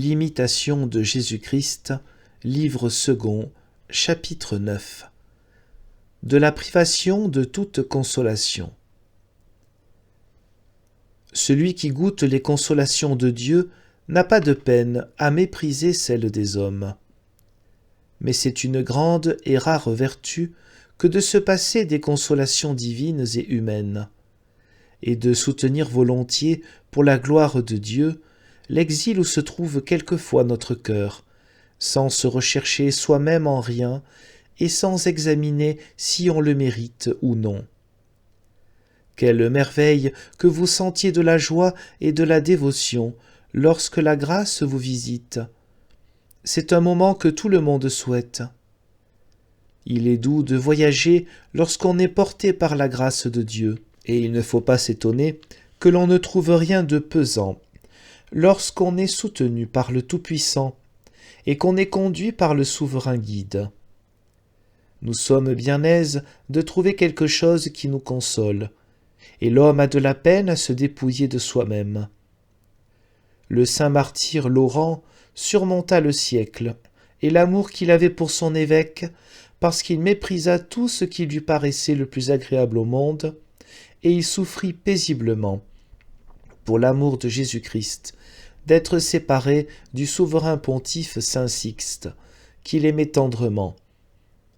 L'imitation de Jésus-Christ, livre second, chapitre 9. De la privation de toute consolation. Celui qui goûte les consolations de Dieu n'a pas de peine à mépriser celles des hommes. Mais c'est une grande et rare vertu que de se passer des consolations divines et humaines, et de soutenir volontiers, pour la gloire de Dieu, l'exil où se trouve quelquefois notre cœur, sans se rechercher soi-même en rien et sans examiner si on le mérite ou non. Quelle merveille que vous sentiez de la joie et de la dévotion lorsque la grâce vous visite. C'est un moment que tout le monde souhaite. Il est doux de voyager lorsqu'on est porté par la grâce de Dieu, et il ne faut pas s'étonner que l'on ne trouve rien de pesant lorsqu'on est soutenu par le Tout-Puissant et qu'on est conduit par le souverain guide. Nous sommes bien aises de trouver quelque chose qui nous console, et l'homme a de la peine à se dépouiller de soi-même. Le saint martyr Laurent surmonta le siècle et l'amour qu'il avait pour son évêque, parce qu'il méprisa tout ce qui lui paraissait le plus agréable au monde, et il souffrit paisiblement, pour l'amour de Jésus-Christ, d'être séparé du souverain pontife Saint Sixte, qu'il aimait tendrement.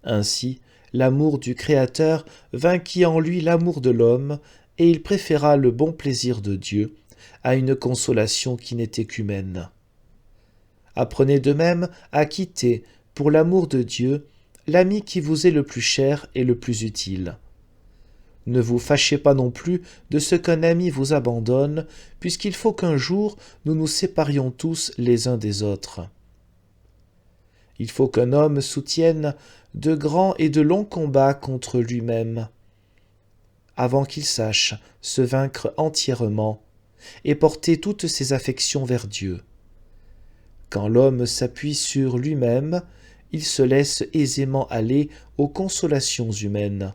Ainsi, l'amour du Créateur vainquit en lui l'amour de l'homme, et il préféra le bon plaisir de Dieu à une consolation qui n'était qu'humaine. Apprenez de même à quitter, pour l'amour de Dieu, l'ami qui vous est le plus cher et le plus utile. Ne vous fâchez pas non plus de ce qu'un ami vous abandonne, puisqu'il faut qu'un jour nous nous séparions tous les uns des autres. Il faut qu'un homme soutienne de grands et de longs combats contre lui-même, avant qu'il sache se vaincre entièrement et porter toutes ses affections vers Dieu. Quand l'homme s'appuie sur lui-même, il se laisse aisément aller aux consolations humaines.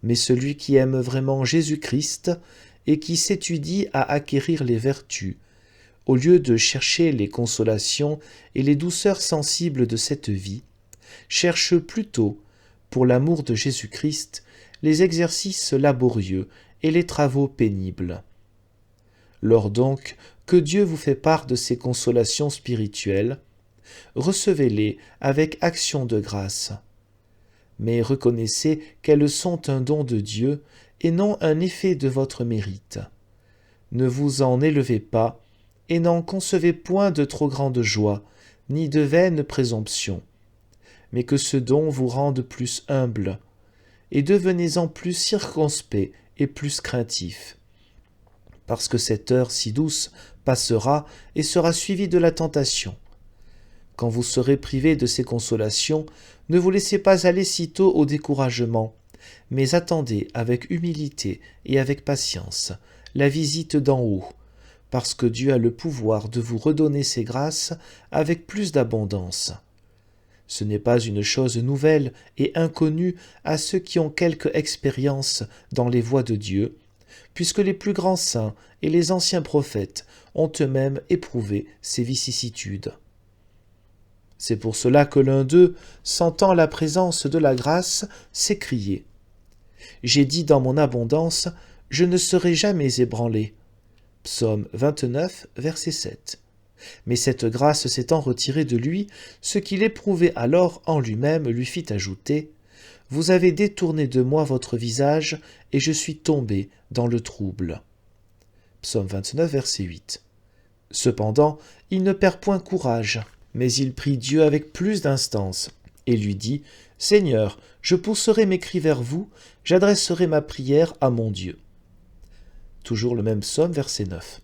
Mais celui qui aime vraiment Jésus-Christ et qui s'étudie à acquérir les vertus, au lieu de chercher les consolations et les douceurs sensibles de cette vie, cherche plutôt, pour l'amour de Jésus-Christ, les exercices laborieux et les travaux pénibles. Lors donc que Dieu vous fait part de ces consolations spirituelles, recevez-les avec action de grâce. Mais reconnaissez qu'elles sont un don de Dieu et non un effet de votre mérite. Ne vous en élevez pas et n'en concevez point de trop grande joie, ni de vaine présomption, mais que ce don vous rende plus humble, et devenez-en plus circonspect et plus craintif, parce que cette heure si douce passera et sera suivie de la tentation. Quand vous serez privé de ces consolations, ne vous laissez pas aller sitôt au découragement, mais attendez avec humilité et avec patience la visite d'en haut, parce que Dieu a le pouvoir de vous redonner ses grâces avec plus d'abondance. Ce n'est pas une chose nouvelle et inconnue à ceux qui ont quelque expérience dans les voies de Dieu, puisque les plus grands saints et les anciens prophètes ont eux-mêmes éprouvé ces vicissitudes. C'est pour cela que l'un d'eux, sentant la présence de la grâce, s'écriait « J'ai dit dans mon abondance, je ne serai jamais ébranlé. » Psaume 29, verset 7. Mais cette grâce s'étant retirée de lui, ce qu'il éprouvait alors en lui-même lui fit ajouter « Vous avez détourné de moi votre visage, et je suis tombé dans le trouble. » Psaume 29, verset 8. Cependant, il ne perd point courage, mais il prie Dieu avec plus d'instance, et lui dit « Seigneur, je pousserai mes cris vers vous, j'adresserai ma prière à mon Dieu. » Toujours le même psaume, verset 9.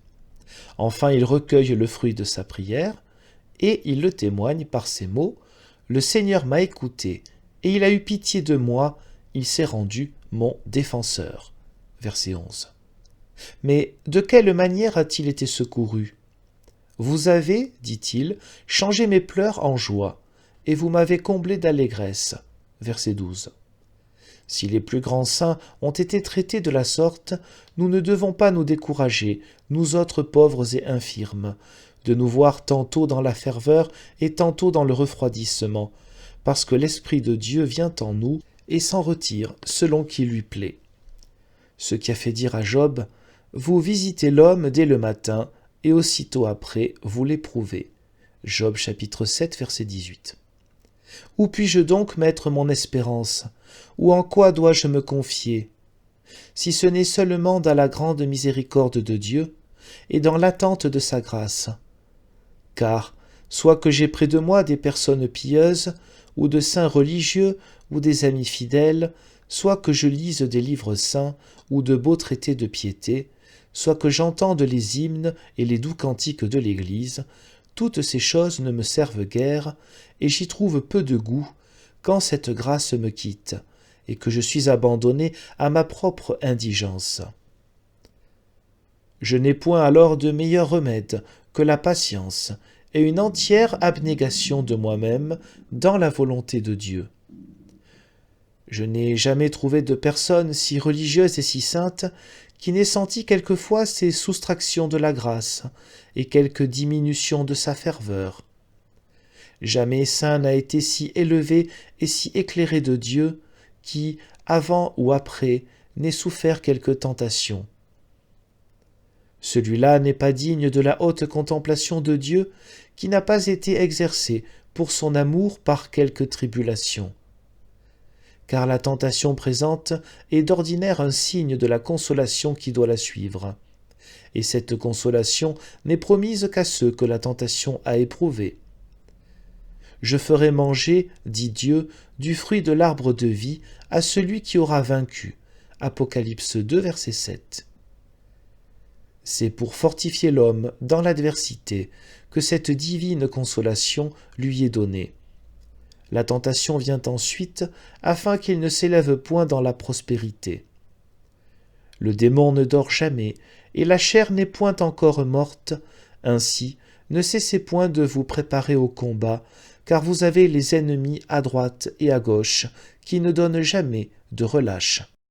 Enfin, il recueille le fruit de sa prière, et il le témoigne par ces mots « Le Seigneur m'a écouté, et il a eu pitié de moi, il s'est rendu mon défenseur. » Verset 11. Mais de quelle manière a-t-il été secouru ? Vous avez, dit-il, changé mes pleurs en joie, et vous m'avez comblé d'allégresse. Verset 12. Si les plus grands saints ont été traités de la sorte, nous ne devons pas nous décourager, nous autres pauvres et infirmes, de nous voir tantôt dans la ferveur et tantôt dans le refroidissement, parce que l'Esprit de Dieu vient en nous et s'en retire selon qu'il lui plaît. Ce qui a fait dire à Job, « Vous visitez l'homme dès le matin, et aussitôt après vous l'éprouvez. » Job chapitre 7, verset 18. Où puis-je donc mettre mon espérance? Ou en quoi dois-je me confier? Si ce n'est seulement dans la grande miséricorde de Dieu et dans l'attente de sa grâce. Car, soit que j'ai près de moi des personnes pieuses, ou de saints religieux, ou des amis fidèles, soit que je lise des livres saints, ou de beaux traités de piété, soit que j'entende les hymnes et les doux cantiques de l'Église, toutes ces choses ne me servent guère, et j'y trouve peu de goût, quand cette grâce me quitte, et que je suis abandonné à ma propre indigence. Je n'ai point alors de meilleur remède que la patience et une entière abnégation de moi-même dans la volonté de Dieu. Je n'ai jamais trouvé de personne si religieuse et si sainte qui n'ait senti quelquefois ces soustractions de la grâce et quelque diminution de sa ferveur. Jamais saint n'a été si élevé et si éclairé de Dieu qui, avant ou après, n'ait souffert quelque tentation. Celui-là n'est pas digne de la haute contemplation de Dieu qui n'a pas été exercé pour son amour par quelque tribulation. Car la tentation présente est d'ordinaire un signe de la consolation qui doit la suivre. Et cette consolation n'est promise qu'à ceux que la tentation a éprouvés. Je ferai manger, dit Dieu, du fruit de l'arbre de vie à celui qui aura vaincu. Apocalypse 2, verset 7. C'est pour fortifier l'homme dans l'adversité que cette divine consolation lui est donnée. La tentation vient ensuite afin qu'il ne s'élève point dans la prospérité. Le démon ne dort jamais, et la chair n'est point encore morte, ainsi ne cessez point de vous préparer au combat, car vous avez les ennemis à droite et à gauche qui ne donnent jamais de relâche.